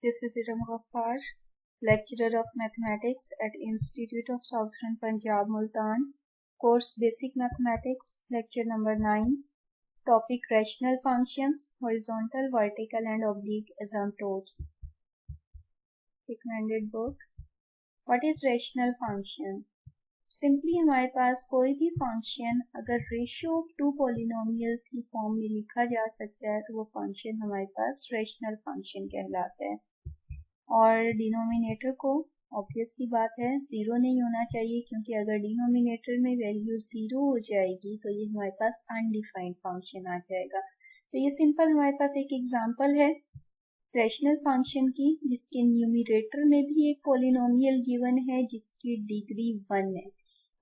This is Iram Ghaffar, lecturer of mathematics at Institute of Southern Punjab, Multan. Course Basic Mathematics, lecture number 9. Topic Rational Functions, Horizontal, Vertical and Oblique Asymptotes. Recommended book. What is rational function? Simply हमारे पास कोई भी function अगर ratio of to polynomials की form में लिखा जा सकता है तो वो फंक्शन हमारे पास रेशनल फंक्शन कहलाता है। और डिनोमिनेटर को ऑब्वियस सी बात है ज़ीरो नहीं होना चाहिए, क्योंकि अगर डिनोमिनेटर में वैल्यू ज़ीरो हो जाएगी तो ये हमारे पास अनडिफाइंड फंक्शन आ जाएगा। तो ये सिंपल हमारे पास एक एग्जांपल है रैशनल फंक्शन की, जिसके न्यूमरेटर में भी एक पॉलिनोमियल गिवन है जिसकी डिग्री 1 है।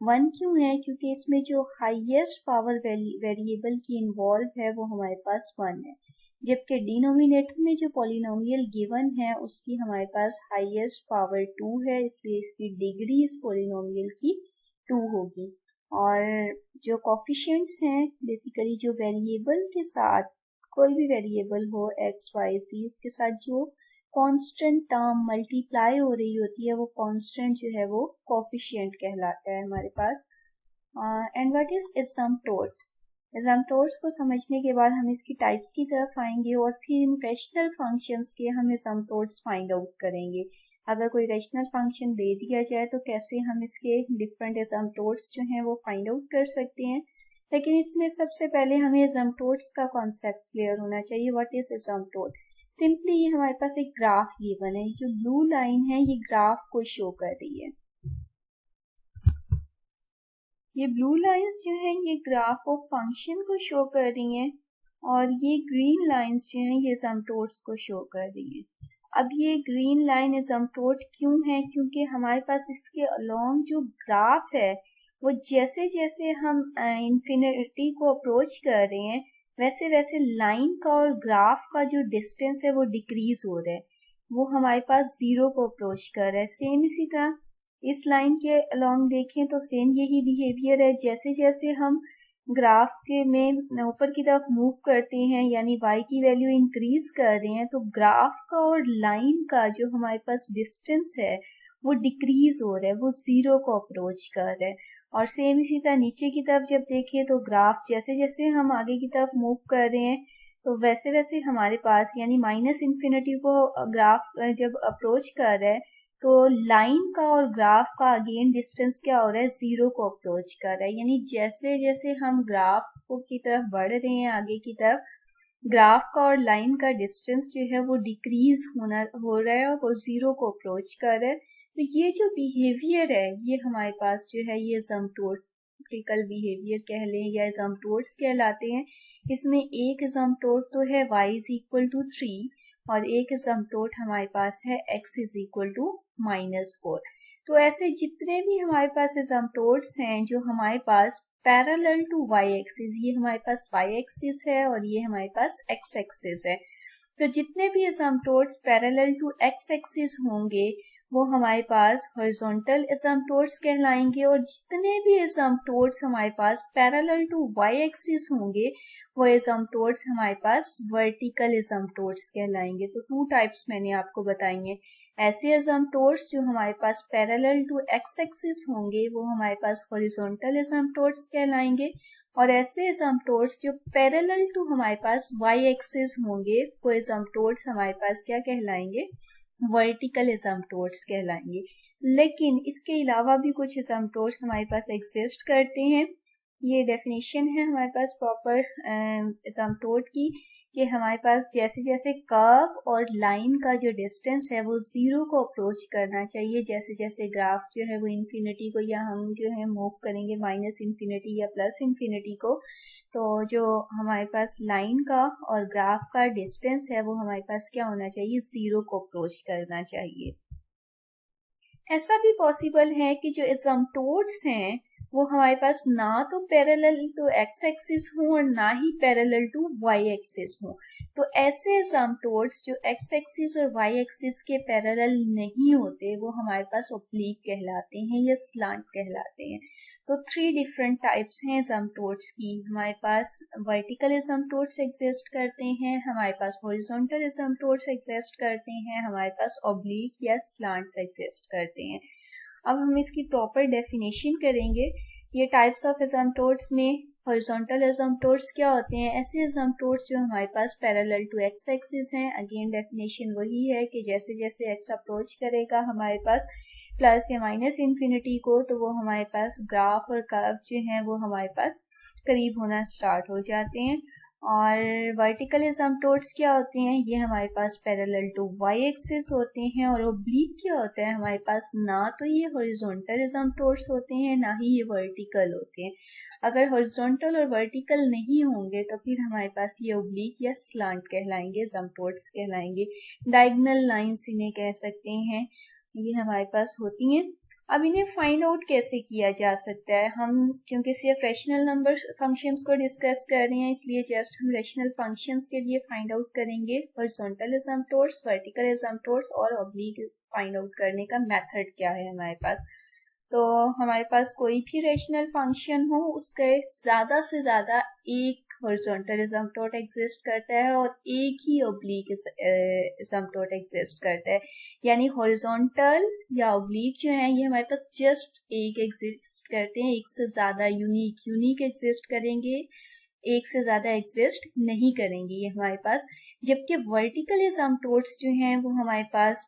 1 क्यों है? क्योंकि इसमें जो हाईएस्ट पावर वेरिएबल की इन्वॉल्व है वो हमारे पास 1 है, जबकि डिनोमिनेटर में जो पॉलिनोमियल गिवन है उसकी हमारे पास हाईएस्ट पावर 2 है, इसलिए इसकी डिग्री इस पॉलिनोमियल की 2 होगी। और जो कोफिशिएंट्स हैं बेसिकली जो वेरिएबल के साथ कोई भी वेरिएबल हो एक्स वाई ज़ी, उसके साथ जो कांस्टेंट टर्म मल्टीप्लाई हो रही होती है वो कांस्टेंट जो है वो कोफिशिएंट कहलाता है हमारे पास। And what is asymptotes? Asymptotes को समझने के बाद हम इसकी टाइप्स की तरफ आएंगे और फिर इन रैशनल फंक्शंस के हम एसिम्पटोट्स फाइंड आउट करेंगे। अगर कोई रैशनल फंक्शन दे दिया जाए तो कैसे हम इसके डिफरेंट एसिम्पटोट्स जो हैं वो फाइंड आउट कर सकते हैं। लेकिन इसमें सबसे पहले हमें एसिम्पटोट्स का कॉन्सेप्ट क्लियर होना चाहिए। What is एसिम्पटोट? सिंपली ये हमारे पास एक ग्राफ गिवन है, जो ब्लू लाइन है ये ग्राफ को शो कर रही है। ये ब्लू लाइंस जो हैं ये ग्राफ ऑफ फंक्शन को शो कर रही हैं, और ये ग्रीन लाइंस जो हैं ये एसिम्पटोट्स को शो कर रही हैं। अब ये ग्रीन लाइन एसिम्पटोट क्यों है? क्योंकि हमारे पास इसके अलोंग जो ग्राफ है वो जैसे जैसे हम इंफिनिटी को अप्रोच कर रहे हैं वैसे वैसे लाइन का और ग्राफ का जो डिस्टेंस है वो डिक्रीज हो रहा है, वो हमारे पास जीरो को अप्रोच कर रहा है। सेम इसी तरह इस लाइन के अलोंग देखें तो सेम यही बिहेवियर है। जैसे जैसे हम ग्राफ के में ऊपर की तरफ मूव करते हैं यानी y की वैल्यू इंक्रीज कर रहे हैं तो ग्राफ का और लाइन का जो हमारे पास डिस्टेंस है वो डिक्रीज हो रहा है, वो जीरो को अप्रोच कर रहा है। और सेम इसी तरह नीचे की तरफ जब देखें तो ग्राफ जैसे जैसे हम आगे की तरफ मूव कर रहे हैं तो वैसे वैसे हमारे पास यानी माइनस इन्फिनिटी को ग्राफ जब अप्रोच कर रहा है तो लाइन का और ग्राफ का अगेन डिस्टेंस क्या हो रहा है, जीरो को अप्रोच कर रहा है। यानी जैसे जैसे हम ग्राफ की तरफ बढ़ रहे हैं आगे की तरफ, ग्राफ का और लाइन का डिस्टेंस जो है वो डिक्रीज हो रहा है और वो जीरो को अप्रोच कर रहा है। तो ये जो बिहेवियर है ये हमारे पास जो है ये एसिम्पटोटिकल बिहेवियर कह लें या एसिम्पटोट्स कहलाते हैं। इसमें एक एसिम्पटोट तो है y इज इक्वल टू 3 और एक एसिम्पटोट हमारे पास है x इज इक्वल टू -4। तो ऐसे जितने भी हमारे पास एसिम्पटोट्स हैं जो हमारे पास पैरेलल टू वाई एक्सिस, ये हमारे पास वाई एक्सिस है और ये हमारे पास एक्स एक्सिस है। तो जितने भी एसिम्पटोट्स पैरेलल टू एक्स एक्सिस होंगे वो हमारे पास हॉरिजॉन्टल एसिम्पटोट्स कहलाएंगे, और जितने भी एसिम्पटोट्स हमारे पास पैरेलल टू वाई एक्सिस होंगे वो एसिम्पटोट्स हमारे पास वर्टिकल एसिम्पटोट्स कहलाएंगे। तो 2 टाइप्स मैंने आपको बताएंगे। ऐसे एसिम्पटोट्स जो हमारे पास पैरेलल टू एक्स एक्सिस होंगे वो हमारे पास हॉरिजॉन्टल एसिम्पटोट्स कहलाएंगे, और ऐसे एसिम्पटोट्स जो पैरेलल टू हमारे पास वाई एक्सिस होंगे वो एसिम्पटोट्स हमारे पास क्या कहलाएंगे, वर्टिकल एसिम्पटोट्स कहलाएंगे। लेकिन इसके अलावा भी कुछ एसिम्पटोट्स हमारे पास एग्जिस्ट करते हैं। ये डेफिनेशन है हमारे पास प्रॉपर एसिम्पटोट की कि हमारे पास जैसे जैसे कर्व और लाइन का जो डिस्टेंस है वो जीरो को अप्रोच करना चाहिए, जैसे जैसे ग्राफ जो है वो इन्फिनिटी को या हम जो है मूव करेंगे माइनस इन्फिनिटी या प्लस इन्फिनिटी को, तो जो हमारे पास लाइन का और ग्राफ का डिस्टेंस है वो हमारे पास क्या होना चाहिए, जीरो को अप्रोच करना चाहिए। ऐसा भी पॉसिबल है कि जो एसिम्पटोट्स हैं वो हमारे पास ना तो पैरेलल टू एक्स एक्सिस हो और ना ही पैरेलल टू वाई एक्सिस हो। तो ऐसे एसिम्पटोट्स जो एक्स एक्सिस और वाई एक्सिस के पैरेलल नहीं होते वो हमारे पास ओब्लीक कहलाते हैं या स्लांट कहलाते हैं। तो 3 डिफरेंट टाइप्स हैं एसिम्पटोट्स की। हमारे पास वर्टिकल एसिम्पटोट्स एग्जिस्ट करते हैं, हमारे पास हॉरिजॉन्टल एसिम्पटोट्स एग्जिस्ट करते हैं, हमारे पास ऑब्लिक या स्लांट्स एग्जिस्ट करते हैं। अब हम इसकी प्रॉपर डेफिनेशन करेंगे। ये टाइप्स ऑफ एसिम्पटोट्स में हॉरिजॉन्टल एसिम्पटोट्स क्या होते हैं? ऐसे एसिम्पटोट्स जो हमारे पास पैरेलल टू एक्स एक्सिस हैं। अगेन डेफिनेशन वही है कि जैसे जैसे एक्स अप्रोच करेगा हमारे पास प्लस या माइनस इन्फिनिटी को, तो वो हमारे पास ग्राफ और कर्व जो हैं वो हमारे पास करीब होना स्टार्ट हो जाते हैं। और वर्टिकल एसिम्पटोट्स क्या होते हैं? ये हमारे पास पैरेलल टू वाई एक्सिस होते हैं। और ओब्लिक क्या होता है हमारे पास? ना तो ये हॉरिजॉन्टल एसिम्पटोट्स होते हैं, ना ही ये वर्टिकल होते हैं। अगर हॉरिजॉन्टल और वर्टिकल नहीं होंगे तो फिर हमारे पास ये ओब्लिक या स्लांट कहलाएंगे, एसिम्पटोट्स कहलाएंगे। डायगोनल लाइंस इन्हें कह सकते हैं, ये हमारे पास होती हैं। अब इन्हें फाइंड आउट कैसे किया जा सकता है? हम क्योंकि सिर्फ रैशनल नंबर फंक्शंस को डिस्कस कर रहे हैं, इसलिए जस्ट हम रैशनल फंक्शंस के लिए फाइंड आउट करेंगे हॉरिजॉन्टल एसिम्पटोट्स, वर्टिकल एसिम्पटोट्स और ऑब्लिक फाइंड आउट करने का मेथड क्या है हमारे पास। तो हमारे पास कोई भी रैशनल फंक्शन हो, उसके ज़्यादा से ज़्यादा एक हॉरिजॉन्टल एसिम्पटोट एग्जिस्ट करता है और एक ही ऑब्लिक एसिम्पटोट एग्जिस्ट करता है। यानी हॉरिजॉन्टल या ऑब्लिक जो है ये हमारे पास जस्ट एक एग्जिस्ट करते हैं, एक से ज़्यादा यूनिक एग्जिस्ट करेंगे, एक से ज़्यादा एग्जिस्ट नहीं करेंगे ये हमारे पास। जबकि वर्टिकल एसिम्पटोट्स जो हैं वो हमारे पास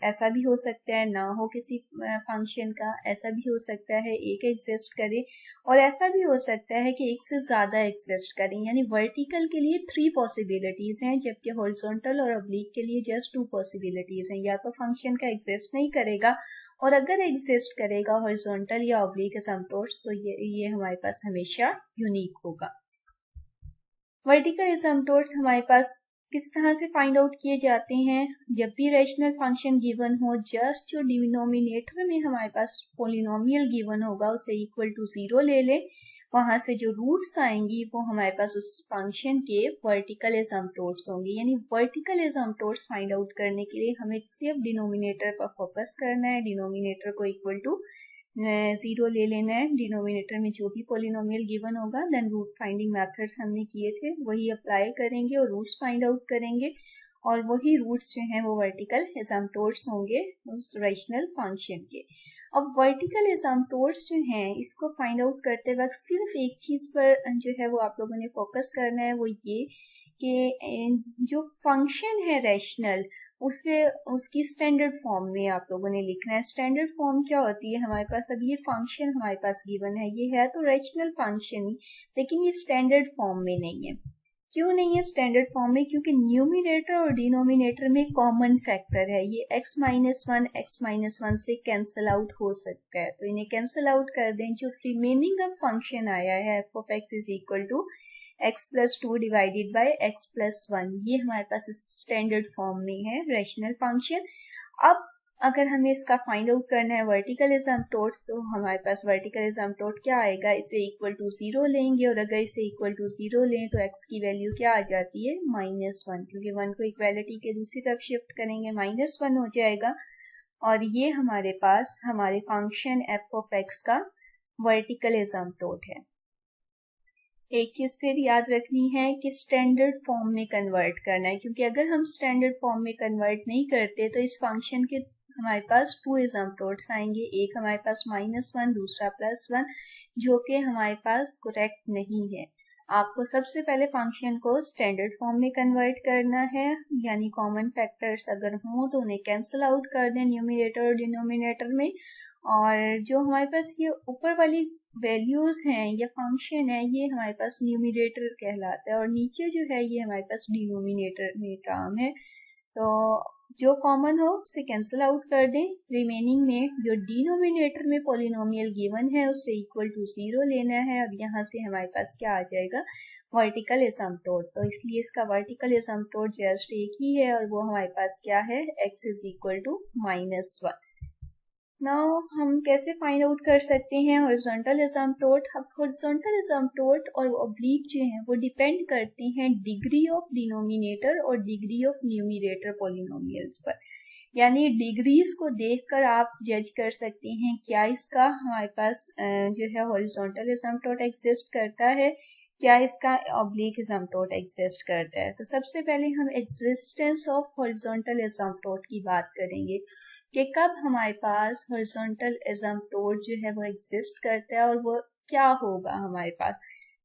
ऐसा भी हो सकता है ना हो किसी फंक्शन का, ऐसा भी हो सकता है एक एग्जिस्ट करे, और ऐसा भी हो सकता है कि एक से ज़्यादा एग्जिस्ट करें। यानी वर्टिकल के लिए 3 पॉसिबिलिटीज़ हैं, जबकि हॉरिजॉन्टल और ऑब्लिक के लिए जस्ट 2 पॉसिबिलिटीज़ हैं। या तो फंक्शन का एग्जिस्ट नहीं करेगा, और अगर एग्जिस्ट करेगा हॉरिजॉन्टल या ऑब्लिक एसिम्पटोट्स तो ये हमारे पास हमेशा यूनिक होगा। वर्टिकल एसिम्पटोट्स हमारे पास किस तरह से फाइंड आउट किए जाते हैं? जब भी रैशनल फंक्शन गिवन हो, जस्ट जो डिनोमिनेटर में हमारे पास पोलिनोमियल गिवन होगा उसे इक्वल टू 0 ले लें। वहां से जो रूट्स आएंगी वो हमारे पास उस फंक्शन के वर्टिकल एसिम्पटोट्स होंगे। यानी वर्टिकल एसिम्पटोट्स फाइंड आउट करने के लिए हमें सिर्फ डिनोमिनेटर पर फोकस करना है। डिनोमिनेटर को इक्वल टू 0 ले लेना है। डिनोमिनेटर में जो भी पोलिनोमियल गिवन होगा, देन रूट फाइंडिंग मेथड्स हमने किए थे वही अप्लाई करेंगे और रूट्स फाइंड आउट करेंगे, और वही रूट्स जो हैं वो वर्टिकल एसिम्पटोट्स होंगे उस रैशनल फंक्शन के। अब वर्टिकल एसिम्पटोट्स जो हैं इसको फाइंड आउट करते वक्त सिर्फ एक चीज़ पर जो है वो आप लोगों ने फोकस करना है, वो ये कि जो फंक्शन है रैशनल उसे उसकी स्टैंडर्ड फॉर्म में आप लोगों ने लिखना है। स्टैंडर्ड फॉर्म क्या होती है? हमारे पास अब ये फंक्शन हमारे पास गिवन है, ये है तो रैशनल फंक्शन ही, लेकिन ये स्टैंडर्ड फॉर्म में नहीं है। क्यों नहीं है स्टैंडर्ड फॉर्म में? क्योंकि न्यूमिनेटर और डिनोमिनेटर में कॉमन फैक्टर है, ये x-1 से कैंसिल आउट हो सकता है, तो इन्हें कैंसिल आउट कर दें। जो रिमेनिंग अब फंक्शन आया है f of x is equal to x+2 divided by x+1, ये हमारे पास स्टैंडर्ड फॉर्म में है रैशनल फंक्शन। अब अगर हमें इसका फाइंड आउट करना है वर्टिकल एसिम्पटोट्स, तो हमारे पास वर्टिकल एसिम्पटोट क्या आएगा? इसे इक्वल टू 0 लेंगे, और अगर इसे इक्वल टू 0 लें तो x की वैल्यू क्या आ जाती है? -1, क्योंकि 1 को इक्वालिटी के दूसरी तरफ शिफ्ट करेंगे -1 हो जाएगा। और ये हमारे पास हमारे फंक्शन f ऑफ x का वर्टिकल एसिम्पटोट है। एक चीज फिर याद रखनी है कि स्टैंडर्ड फॉर्म में कन्वर्ट करना है, क्योंकि अगर हम स्टैंडर्ड फॉर्म में कन्वर्ट नहीं करते तो इस फंक्शन के हमारे पास 2 एसिम्पटोट्स आएंगे, एक हमारे पास -1, दूसरा +1, जो कि हमारे पास करेक्ट नहीं है। आपको सबसे पहले फंक्शन को स्टैंडर्ड फॉर्म में कन्वर्ट करना है, यानी कॉमन फैक्टर्स अगर हों तो उन्हें कैंसिल आउट कर दें न्यूमिनेटर और डिनोमिनेटर में, और जो हमारे पास ये ऊपर वाली वैल्यूज हैं या फंक्शन है ये हमारे पास न्यूमिनेटर कहलाता है, और नीचे जो है ये हमारे पास डिनोमिनेटर में टर्म है। तो जो कॉमन हो उसे कैंसिल आउट कर दें। रिमेनिंग में जो डिनोमिनेटर में पॉलिनोमियल गिवन है उससे इक्वल टू 0 लेना है। अब यहाँ से हमारे पास क्या आ जाएगा? वर्टिकल एसिम्पटोट। तो इसलिए इसका वर्टिकल एसिम्पटोट जस्ट एक ही है, और वो हमारे पास क्या है? x is equal to -1। Now हम कैसे फाइंड आउट कर सकते हैं हॉरिजॉन्टल एसिम्पटोट? अब हॉरिजॉन्टल एसिम्पटोट और ऑब्लिक जो हैं वो डिपेंड करते हैं डिग्री ऑफ डिनोमिनेटर और डिग्री ऑफ न्यूमिनेटर पॉलिनोमियल्स पर। यानी डिग्रीज को देखकर आप जज कर सकते हैं क्या इसका हमारे पास जो है हॉरिजॉन्टल एसिम्पटोट एग्जिस्ट करता है, क्या इसका ऑब्लिक एसिम्पटोट एग्जिस्ट करता है। तो सबसे पहले हम एग्जिस्टेंस ऑफ हॉरिजॉन्टल एसिम्पटोट की बात करेंगे कि कब हमारे पास हॉरिजॉन्टल एसिम्पटोट जो है वो एग्जिस्ट करता है और वो क्या होगा हमारे पास।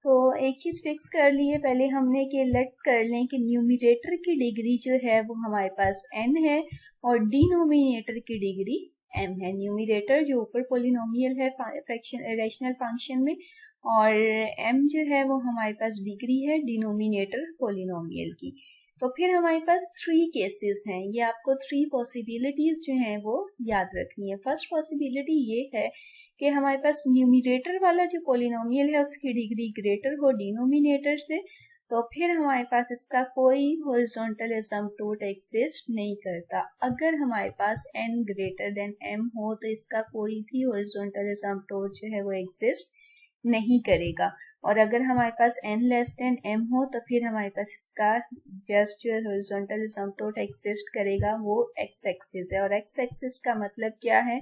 तो एक चीज फिक्स कर लिए पहले हमने कि लेट कर लें कि न्यूमिरेटर की डिग्री जो है वो हमारे पास n है और डिनोमिनेटर की डिग्री m है। न्यूमिरेटर जो ऊपर पोलिनोमियल है फ्रैक्शन रैशनल फंक्शन में, और m जो है वो हमारे पास डिग्री है डिनोमिनेटर पोलिनोमियल की। तो फिर हमारे पास 3 केसेस हैं, ये आपको 3 पॉसिबिलिटीज जो हैं वो याद रखनी है। फर्स्ट पॉसिबिलिटी ये है कि हमारे पास न्यूमिरेटर वाला जो पोलिनोमियल है उसकी डिग्री ग्रेटर हो डिनोमिनेटर से, तो फिर हमारे पास इसका कोई हॉरिजॉन्टल एसिम्पटोट एग्जिस्ट नहीं करता। अगर हमारे पास n ग्रेटर देन m हो तो इसका कोई भी हॉरिजॉन्टल एसिम्पटोट जो है वो एग्जिस्ट नहीं करेगा, और अगर हमारे पास n लेस देन m हो तो फिर हमारे पास इसका जस्ट जो हॉरिजॉन्टल एसिम्पटोट एग्जिस्ट करेगा वो x एक्सिस है। और x एक्सिस का मतलब क्या है,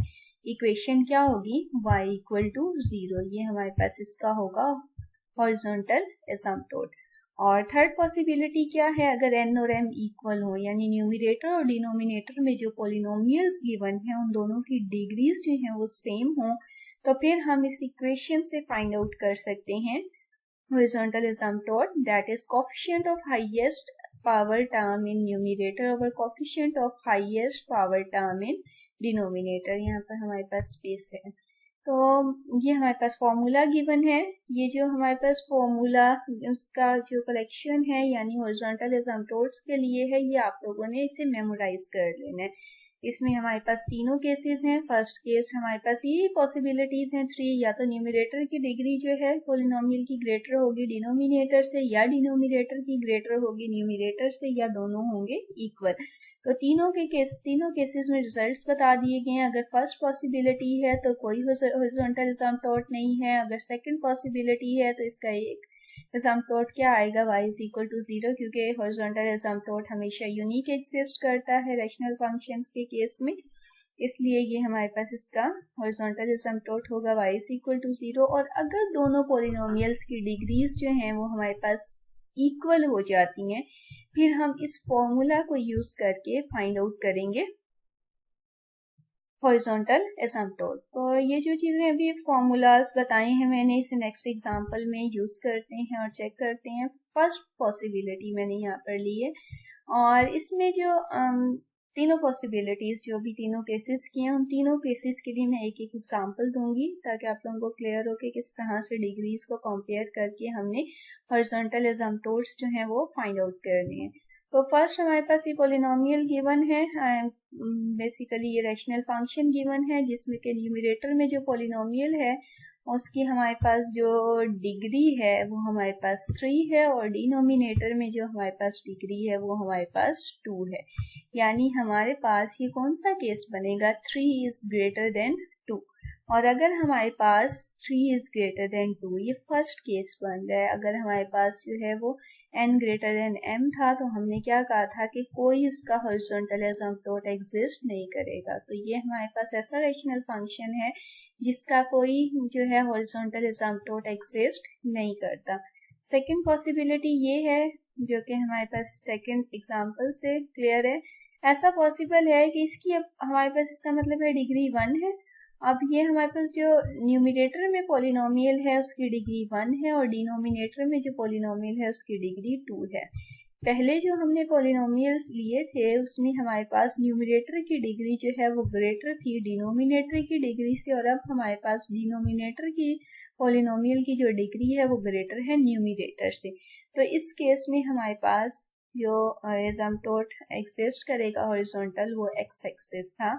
इक्वेशन क्या होगी, y इक्वल टू 0, ये हमारे पास इसका होगा हॉरिजॉन्टल एसिम्पटोट। और थर्ड पॉसिबिलिटी क्या है, अगर n और m इक्वल हो यानी न्यूमिरेटर और डिनोमिनेटर में जो पॉलिनोमियल्स गिवन है उन दोनों की डिग्रीज जो है वो सेम हो, तो फिर हम इस इक्वेशन से फाइंड आउट कर सकते हैं horizontal asymptote, that is coefficient of highest power term in numerator over coefficient of highest power term in denominator। यहाँ पर हमारे पास स्पेस है, तो ये हमारे पास फॉर्मूला गिवन है। ये जो हमारे पास फॉर्मूला उसका जो कलेक्शन है यानी हॉरिजॉन्टल एसिम्पटोट्स के लिए है, ये आप लोगों ने इसे मेमोराइज कर लेना है। इसमें हमारे पास तीनों केसेस हैं। फर्स्ट केस हमारे पास ये पॉसिबिलिटीज हैं 3, या तो न्यूमिरेटर की डिग्री जो है पोलिनोमियल की ग्रेटर होगी डिनोमिनेटर से, या डिनोमिनेटर की ग्रेटर होगी न्यूमिरेटर से, या दोनों होंगे इक्वल। तो तीनों केसेस में रिजल्ट्स बता दिए गए हैं। अगर फर्स्ट पॉसिबिलिटी है तो कोई हॉरिजॉन्टल एसिम्पटोट नहीं है, अगर सेकंड पॉसिबिलिटी है तो इसका एक एसिम्पटोट क्या आएगा, y इज इक्वल टू 0, क्योंकि हॉरिजॉन्टल एसिम्पटोट हमेशा यूनिक एग्जिस्ट करता है रैशनल फंक्शंस के केस में, इसलिए ये हमारे पास इसका हॉरिजॉन्टल एसिम्पटोट होगा y इज इक्वल टू 0। और अगर दोनों पॉलिनोमियल्स की डिग्रीज जो हैं वो हमारे पास इक्वल हो जाती हैं, फिर हम इस फॉर्मूला को यूज करके फाइंड आउट करेंगे हॉरिजॉन्टल एसिम्पटोट। तो ये जो चीजें अभी फॉर्मूलाज बताए हैं मैंने, इसे नेक्स्ट एग्जांपल में यूज करते हैं और चेक करते हैं। फर्स्ट पॉसिबिलिटी मैंने यहाँ पर ली है, और इसमें जो तीनों पॉसिबिलिटीज जो भी तीनों केसेस किए हैं उन तीनों केसेस के भी मैं एक एक एग्जांपल दूंगी ताकि आप लोगों को क्लियर हो कि किस तरह से डिग्रीज को कंपेयर करके हमने हॉरिजॉन्टल एसिम्पटोट्स जो हैं वो फाइंड आउट करने हैं। तो फर्स्ट हमारे पास ये पॉलिनोमियल गिवन है, बेसिकली ये रैशनल फंक्शन गिवन है जिसमें के न्यूमरेटर में जो पॉलिनोमियल है उसकी हमारे पास जो डिग्री है वो हमारे पास 3 है, और डिनोमिनेटर में जो हमारे पास डिग्री है वो हमारे पास 2 है। यानी हमारे पास ये कौन सा केस बनेगा, 3 इज ग्रेटर देन 2। और अगर हमारे पास 3 इज ग्रेटर देन 2, ये फर्स्ट केस बन रहा है। अगर हमारे पास जो है वो n ग्रेटर देन m था तो हमने क्या कहा था कि कोई उसका हॉरिजॉन्टल एसिम्पटोट एग्जिस्ट नहीं करेगा। तो ये हमारे पास ऐसा रैशनल फंक्शन है जिसका कोई जो है हॉरिजॉन्टल एसिम्पटोट एग्जिस्ट नहीं करता। सेकंड पॉसिबिलिटी ये है जो कि हमारे पास सेकंड एग्जांपल से क्लियर है। ऐसा पॉसिबल है कि इसकी अब हमारे पास इसका मतलब है डिग्री 1 है। अब ये हमारे पास जो न्यूमिनेटर में पॉलिनोमियल है उसकी डिग्री 1 है, और डिनोमिनेटर में जो पॉलिनोमियल है उसकी डिग्री 2 है। पहले जो हमने पॉलिनोमियल्स लिए थे उसमें हमारे पास न्यूमिनेटर की डिग्री जो है वो ग्रेटर थी डिनोमिनेटर की डिग्री से, और अब हमारे पास डिनोमिनेटर की पॉलिनोमियल की जो डिग्री है वो ग्रेटर है न्यूमिनेटर से। तो इस केस में हमारे पास जो एसिम्पटोट एग्जिस्ट करेगा हॉरिजॉन्टल वो एक्स एक्सिस था,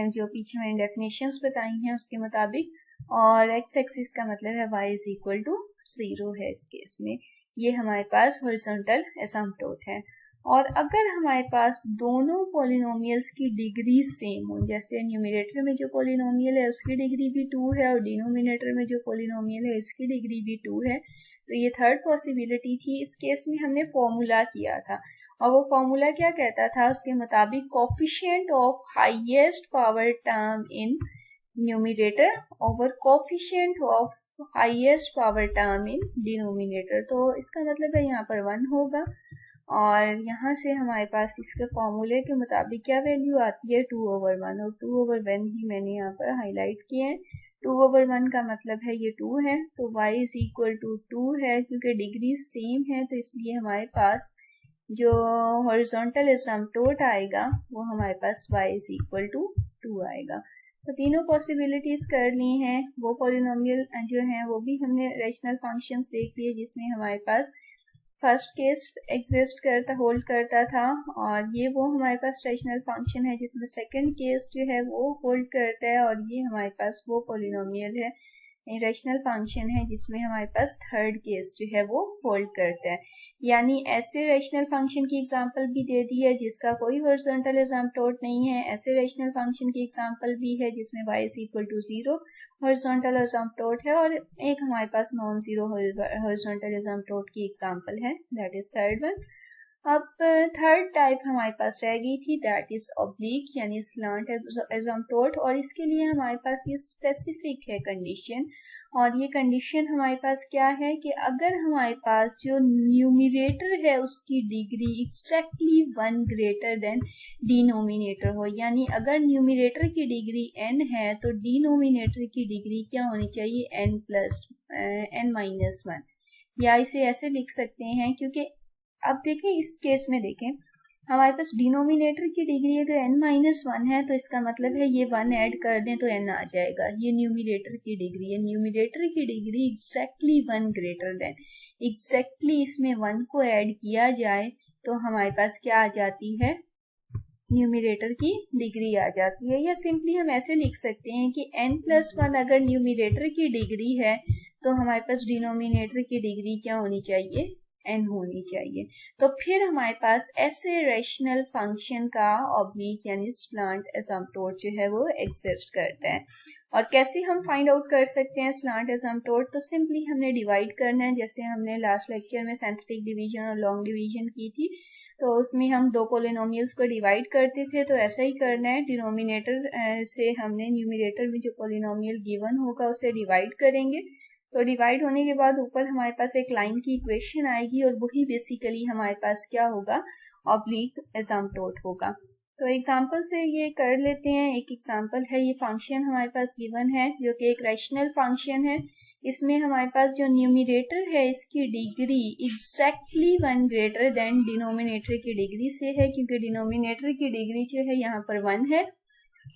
जो पीछे मैंने डेफिनेशंस बताई हैं उसके मुताबिक, और एक्स एक्सिस का मतलब है y इज इक्वल टू 0 है। इस केस में ये हमारे पास हॉरिजॉन्टल एसिम्पटोट है। और अगर हमारे पास दोनों पॉलिनोमियल्स की डिग्री सेम हो, जैसे न्यूमिनेटर में जो पॉलिनोमियल है उसकी डिग्री भी 2 है और डिनोमिनेटर में जो पॉलिनोमियल है इसकी डिग्री भी 2 है, तो ये थर्ड पॉसिबिलिटी थी। इस केस में हमने फॉर्मूला किया था, और वो फॉर्मूला क्या कहता था, उसके मुताबिक coefficient of highest power term in numerator over coefficient of highest power term in denominator. तो इसका मतलब है यहाँ पर 1 होगा, और यहाँ से हमारे पास इसके फॉर्मूले के मुताबिक क्या वैल्यू आती है 2/1, और 2/1 ही मैंने यहाँ पर हाईलाइट किए हैं। 2/1 का मतलब है ये 2 है, तो y इज इक्वल टू 2 है, क्योंकि डिग्री सेम है तो इसलिए हमारे पास जो हॉरिजॉन्टल एसिम्पटोट आएगा वो हमारे पास y इज इक्वल टू 2 आएगा। तो तीनों पॉसिबिलिटीज कर ली हैं। वो पॉलिनोमियल जो हैं वो भी हमने रेशनल फंक्शंस देख लिए जिसमें हमारे पास फर्स्ट केस एग्जिस्ट करता होल्ड करता था, और ये वो हमारे पास रेशनल फंक्शन है जिसमें सेकंड केस जो है वो होल्ड करता है, और ये हमारे पास वो पॉलिनोमियल है रेशनल फंक्शन है जिसमें हमारे पास थर्ड केस जो है वो होल्ड करता है। यानी ऐसे रेशनल फंक्शन की एग्जांपल भी दे दी है जिसका कोई हॉरिजॉन्टल एसिम्पटोट नहीं है, ऐसे रेशनल फंक्शन की एग्जांपल भी है जिसमें y is equal to 0 horizontal asymptote है, और एक हमारे पास नॉन जीरो हॉरिजॉन्टल एसिम्पटोट की एग्जांपल है, दैट इज थर्ड वन। अब थर्ड टाइप हमारे पास रह गई थी, दैट इज ऑब्लिक यानी स्लांट एसिम्पटोट, और इसके लिए हमारे पास ये स्पेसिफिक है कंडीशन, और ये कंडीशन हमारे पास क्या है कि अगर हमारे पास जो न्यूमरेटर है उसकी degree exactly 1 greater than denominator हो, यानी अगर न्यूमरेटर की डिग्री n है तो डिनोमिनेटर की डिग्री क्या होनी चाहिए, n-1, या इसे ऐसे लिख सकते हैं, क्योंकि अब देखें इस केस में देखें हमारे पास डिनोमिनेटर की डिग्री अगर n-1 है तो इसका मतलब है ये 1 ऐड कर दें तो n आ जाएगा, ये न्यूमरेटर की डिग्री है। न्यूमरेटर की degree exactly 1 greater than, exactly इसमें 1 को ऐड किया जाए तो हमारे पास क्या आ जाती है, न्यूमरेटर की डिग्री आ जाती है। या सिंपली हम ऐसे लिख सकते हैं कि n+1 अगर न्यूमरेटर की डिग्री है तो हमारे पास डिनोमिनेटर की डिग्री क्या होनी चाहिए, n होनी चाहिए। तो फिर हमारे पास ऐसे रेशनल फंक्शन का ऑब्लिक यानी स्लांट एसिम्पटोट जो है वो एग्जिस्ट करता है। और कैसे हम फाइंड आउट कर सकते हैं स्लांट एसिम्पटोट, तो सिंपली हमने डिवाइड करना है, जैसे हमने लास्ट लेक्चर में सिंथेटिक डिवीजन और लॉन्ग डिवीजन की थी, तो उसमें हम दो पोलिनोमियल्स को डिवाइड करते थे, तो ऐसा ही करना है। डिनोमिनेटर से हमने न्यूमरेटर में जो पोलिनोमियल गिवन होगा उसे डिवाइड करेंगे, तो डिवाइड होने के बाद ऊपर हमारे पास एक लाइन की इक्वेशन आएगी, और वही बेसिकली हमारे पास क्या होगा, ऑब्लिक एसिम्पटोट होगा। तो एग्जांपल से ये कर लेते हैं। एक एग्जांपल है, ये फंक्शन हमारे पास गिवन है जो कि एक रैशनल फंक्शन है, इसमें हमारे पास जो न्यूमरेटर है इसकी degree exactly 1 greater than denominator की डिग्री से है, क्योंकि डिनोमिनेटर की डिग्री जो है यहाँ पर 1 है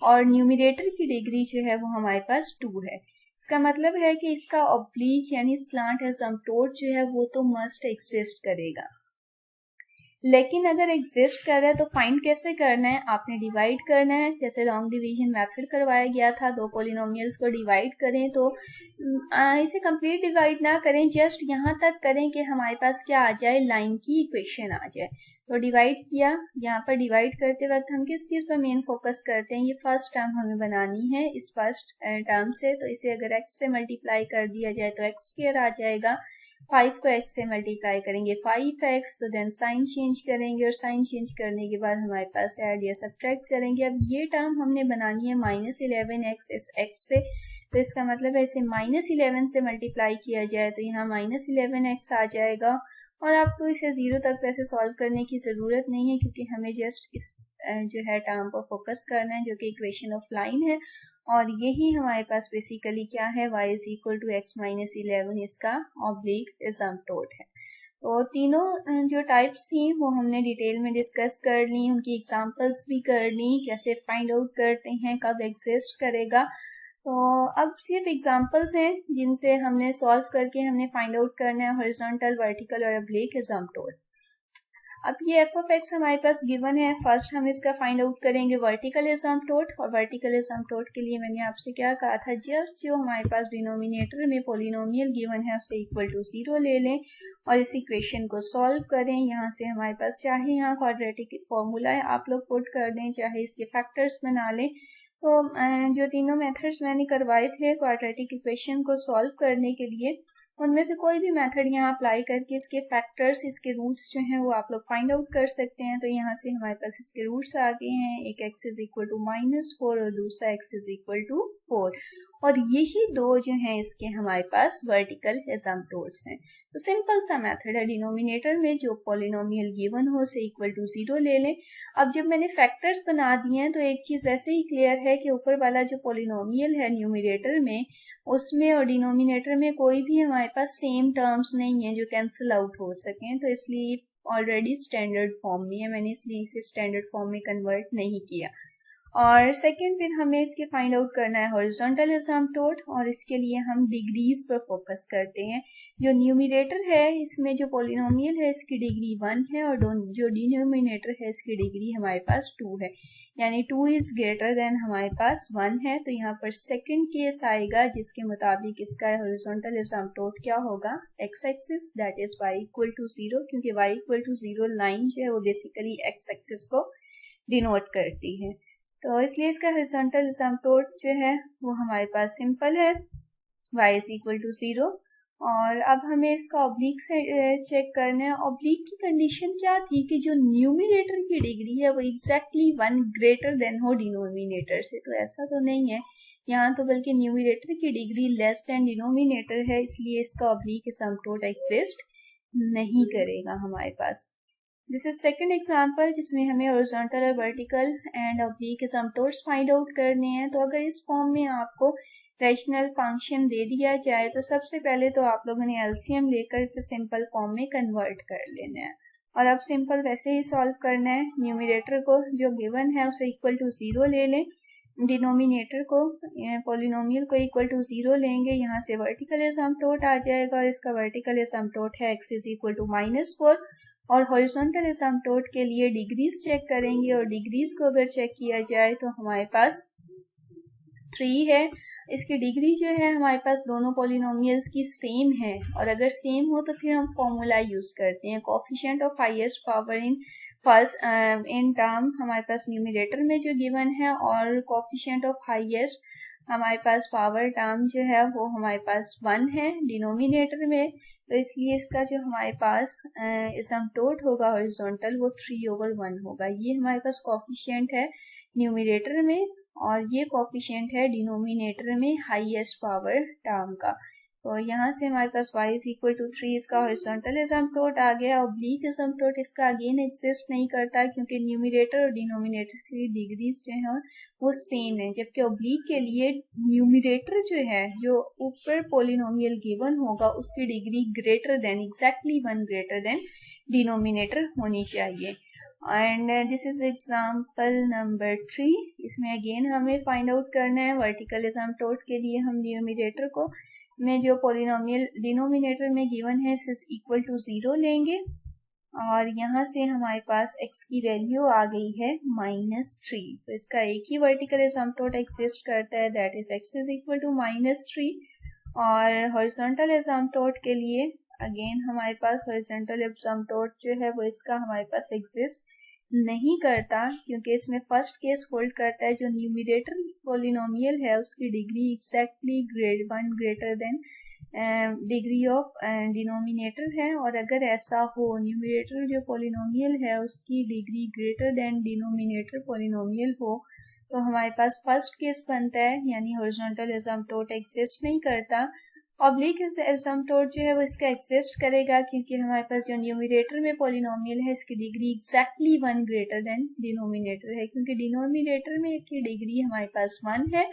और न्यूमरेटर की डिग्री जो है वो हमारे पास 2 है। इसका मतलब है कि इसका ऑब्लिक यानी स्लांट एसिम्पटोट जो है वो तो मस्ट एग्जिस्ट करेगा, लेकिन अगर एग्जिस्ट कर रहा है तो फाइंड कैसे करना है, आपने डिवाइड करना है, जैसे लॉन्ग डिवीजन मेथड करवाया गया था, दो पोलिनोमियल्स को डिवाइड करें तो इसे कंप्लीट डिवाइड ना करें, जस्ट यहाँ तक करें कि हमारे पास क्या आ जाए, लाइन की इक्वेशन आ जाए। तो डिवाइड किया, यहाँ पर डिवाइड करते वक्त हम किस चीज पर मेन फोकस करते हैं, ये फर्स्ट टर्म हमें बनानी है। इस फर्स्ट टर्म से तो इसे अगर x से मल्टीप्लाई कर दिया जाए तो x² आ जाएगा, 5 को x से मल्टीप्लाई करेंगे 5x, तो देन साइन चेंज करेंगे, और साइन चेंज करने के बाद हमारे पास ऐड या सब्ट्रैक्ट करेंगे। अब ये टर्म हमने बनानी है -11x इस x से, तो इसका मतलब है इसे -11 से मल्टीप्लाई किया जाए तो यहाँ -11x आ जाएगा, और आपको इसे 0 तक वैसे सॉल्व करने की ज़रूरत नहीं है, क्योंकि हमें जस्ट इस जो है टर्म पर फोकस करना है जो कि इक्वेशन ऑफ लाइन है, और यही हमारे पास बेसिकली क्या है, y is equal to x minus 11 इसका ऑब्लिक एसिम्पटोट है। तो तीनों जो टाइप्स थी वो हमने डिटेल में डिस्कस कर ली, उनकी एग्जांपल्स भी कर ली, कैसे फाइंड आउट करते हैं, कब एग्जिस्ट करेगा। तो अब सिर्फ एग्जांपल्स हैं जिनसे हमने सॉल्व करके हमने फाइंड आउट करना है हॉरिजॉन्टल, वर्टिकल और ऑब्लिक एसिम्पटोट। अब ये f ऑफ x हमारे पास गिवन है, फर्स्ट हम इसका फाइंड आउट करेंगे वर्टिकल एसिम्पटोट, और वर्टिकल एसिम्पटोट के लिए मैंने आपसे क्या कहा था, जस्ट जो हमारे पास डिनोमिनेटर में पोलिनोमियल गिवन है उसे इक्वल टू 0 ले लें और इस इक्वेशन को सॉल्व करें। यहाँ से हमारे पास चाहे यहाँ क्वाड्रेटिक फॉर्मूला है आप लोग पुट कर दें, चाहे इसके फैक्टर्स बना लें। तो जो तीनों मेथड्स मैंने करवाए थे क्वाड्रेटिक इक्वेशन को सॉल्व करने के लिए, उनमें से कोई भी मेथड यहाँ अप्लाई करके इसके फैक्टर्स, इसके रूट्स जो हैं वो आप लोग फाइंड आउट कर सकते हैं। तो यहाँ से हमारे पास इसके रूट्स आ गए हैं, एक x इज इक्वल टू -4 और दूसरा x इज इक्वल टू 4, और यही दो जो हैं इसके हमारे पास वर्टिकल एसिम्पटोट्स हैं। तो सिंपल सा मेथड है, डिनोमिनेटर में जो पॉलिनोमियल गिवन हो उसे इक्वल टू 0 ले लें। अब जब मैंने फैक्टर्स बना दिए हैं तो एक चीज वैसे ही क्लियर है कि ऊपर वाला जो पॉलिनोमियल है न्यूमिनेटर में, उसमें और डिनोमिनेटर में कोई भी हमारे पास सेम टर्म्स नहीं है जो कैंसिल आउट हो सकें, तो इसलिए ऑलरेडी स्टैंडर्ड फॉर्म में है, मैंने इसलिए इसे स्टैंडर्ड फॉर्म में कन्वर्ट नहीं किया। और सेकंड फिर हमें इसके फाइंड आउट करना है हॉरिजॉन्टल एसिम्पटोट, और इसके लिए हम डिग्रीज पर फोकस करते हैं। जो न्यूमिनेटर है इसमें जो पॉलिनोमियल है इसकी डिग्री 1 है, और जो डिनोमिनेटर है इसकी डिग्री हमारे पास 2 है, यानी 2 इज ग्रेटर देन हमारे पास 1 है। तो यहाँ पर सेकंड केस आएगा जिसके मुताबिक इसका हॉरिजॉन्टल एसिम्पटोट क्या होगा, x axis, that is y equal to 0, क्योंकि y इक्वल टू 0 लाइन जो है वो बेसिकली एक्स एक्सिस को डिनोट करती है। तो इसलिए इसका हॉरिजॉन्टल एसिम्पटोट जो है वो हमारे पास सिंपल है, y इज इक्वल टू 0। और अब हमें इसका ऑब्लिक से चेक करना है। ऑब्लिक की कंडीशन क्या थी कि जो न्यूमिनेटर की डिग्री है वो एग्जैक्टली 1 ग्रेटर देन हो डिनोमिनेटर से, तो ऐसा तो नहीं है यहाँ, तो बल्कि न्यूमिनेटर की डिग्री लेस देन डिनोमिनेटर है, इसलिए इसका ऑब्लिक एसिम्पटोट एग्जिस्ट नहीं करेगा हमारे पास। दिस इज सेकंड एग्जांपल जिसमें हमें हॉरिजॉन्टल और vertical and oblique asymptotes find out करने हैं। तो अगर इस फॉर्म में आपको रैशनल फंक्शन दे दिया जाए तो सबसे पहले तो आप लोगों ने एलसीएम लेकर इसे सिंपल फॉर्म में कन्वर्ट कर लेना है। और अब सिंपल वैसे ही सॉल्व करना है, न्यूमिनेटर को जो गिवन है उसे इक्वल टू 0 ले लें, डिनोमिनेटर को पॉलिनोमियल को इक्वल टू 0 लेंगे, यहाँ से वर्टिकल एसिम्पटोट आ जाएगा, और इसका वर्टिकल एसिम्पटोट है x इज इक्वल टू -4। और हॉरिजॉन्टल एसिम्पटोट के लिए डिग्रीज चेक करेंगे, और डिग्रीज को अगर चेक किया जाए तो हमारे पास 3 है। इसकी डिग्री जो है हमारे पास दोनों पॉलिनोमियल्स की सेम है, और अगर सेम हो तो फिर हम फॉर्मूला यूज करते हैं, coefficient of highest power in first in term हमारे पास न्यूमिनेटर में जो गिवन है, और कोएफिशिएंट ऑफ हाईएस्ट हमारे पास पावर टर्म जो है वो हमारे पास 1 है डिनोमिनेटर में, तो इसलिए इसका जो हमारे पास एसिम्पटोट होगा हॉरिजॉन्टल वो 3/1 होगा। ये हमारे पास कोएफिशिएंट है न्यूमिनेटर में, और ये कोएफिशिएंट है डिनोमिनेटर में हाईएस्ट पावर टर्म का। तो यहाँ से हमारे पास y इज इक्वल टू 3 इसका हॉरिजॉन्टल एसिम्पटोट आ गया। ऑब्लिक एसिम्पटोट इसका अगेन एग्जिस्ट नहीं करता क्योंकि न्यूमिनेटर और डिनोमिनेटर की डिग्रीज जो है वो सेम है, जबकि ऑब्लिक के लिए न्यूमिनेटर जो है जो ऊपर पॉलिनोमियल गिवन होगा उसकी degree greater than exactly 1 greater than denominator होनी चाहिए। And this is example number 3। इसमें अगेन हमें फाइंड आउट करना है वर्टिकल एसिम्पटोट के लिए हम न्यूमिनेटर को में जो पॉलिनोमियल डिनोमिनेटर में गिवन है इस इक्वल टू 0 लेंगे, और यहाँ से हमारे पास x की वैल्यू आ गई है -3, तो इसका एक ही वर्टिकल एसिम्पटोट एग्जिस्ट करता है, that is x is equal to -3। और हॉरिजॉन्टल एसिम्पटोट के लिए अगेन हमारे पास हॉरिजॉन्टल एसिम्पटोट जो है वो इसका हमारे पास एग्जिस्ट नहीं करता, क्योंकि इसमें फर्स्ट केस होल्ड करता है जो न्यूमिनेटर पॉलिनोमियल है उसकी degree exactly 1 greater than degree of denominator है, और अगर ऐसा हो न्यूमिनेटर जो पॉलिनोमियल है उसकी degree greater than denominator polynomial हो, तो हमारे पास फर्स्ट केस बनता है, यानी हॉरिजॉन्टल एसिम्पटोट एग्जिस्ट नहीं करता। ऑब्लिक एसिम्पटोट जो है वो इसका एग्जिस्ट करेगा क्योंकि हमारे पास जो न्यूमिनेटर में पॉलिनोमियल है इसकी degree exactly 1 greater than denominator है, क्योंकि डिनोमिनेटर में की डिग्री हमारे पास 1 है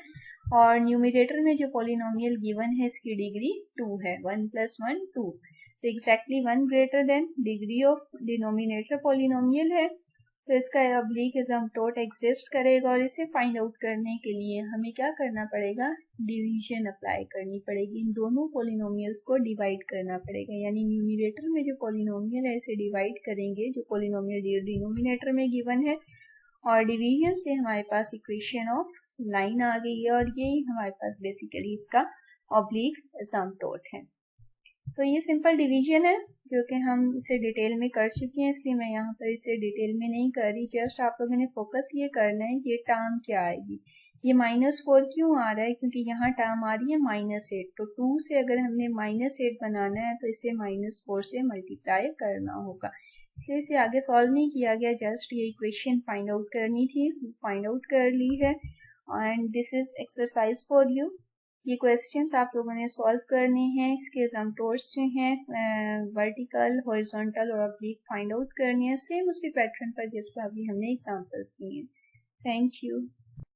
और न्यूमिनेटर में जो पॉलिनोमियल गिवन है इसकी डिग्री 2 है, 1 + 1 2, तो exactly 1 greater than degree of denominator polynomial है, तो इसका ऑब्लिक एसिम्पटोट एग्जिस्ट करेगा। और इसे फाइंड आउट करने के लिए हमें क्या करना पड़ेगा, डिवीजन अप्लाई करनी पड़ेगी, इन दोनों पॉलिनोमियल्स को डिवाइड करना पड़ेगा, यानी न्यूमिनेटर में जो पॉलिनोमियल है इसे डिवाइड करेंगे जो पॉलिनोमियल डिनोमिनेटर में गिवन है, और डिवीजन से हमारे पास इक्वेशन ऑफ लाइन आ गई है, और यही हमारे पास बेसिकली इसका ऑब्लिक एसिम्पटोट है। तो ये सिंपल डिवीजन है जो कि हम इसे डिटेल में कर चुके हैं, इसलिए मैं यहाँ पर इसे डिटेल में नहीं कर रही, जस्ट आप लोगों ने फोकस ये करना है कि ये टर्म क्या आएगी, ये -4 क्यों आ रहा है, क्योंकि यहाँ टर्म आ रही है -8, तो 2 से अगर हमने -8 बनाना है तो इसे -4 से मल्टीप्लाई करना होगा, इसलिए इसे आगे सॉल्व नहीं किया गया, जस्ट ये इक्वेशन फाइंड आउट करनी थी, फाइंड आउट कर ली है। And this is exercise for you. ये क्वेश्चंस आप लोगों ने सॉल्व करने हैं, इसके एग्जाम्पल्स जो हैं वर्टिकल, हॉरिजॉन्टल और ऑब्लिक फाइंड आउट करनी है, सेम उसी पैटर्न पर जिस पर अभी हमने एग्जाम्पल्स दिए हैं। Thank you.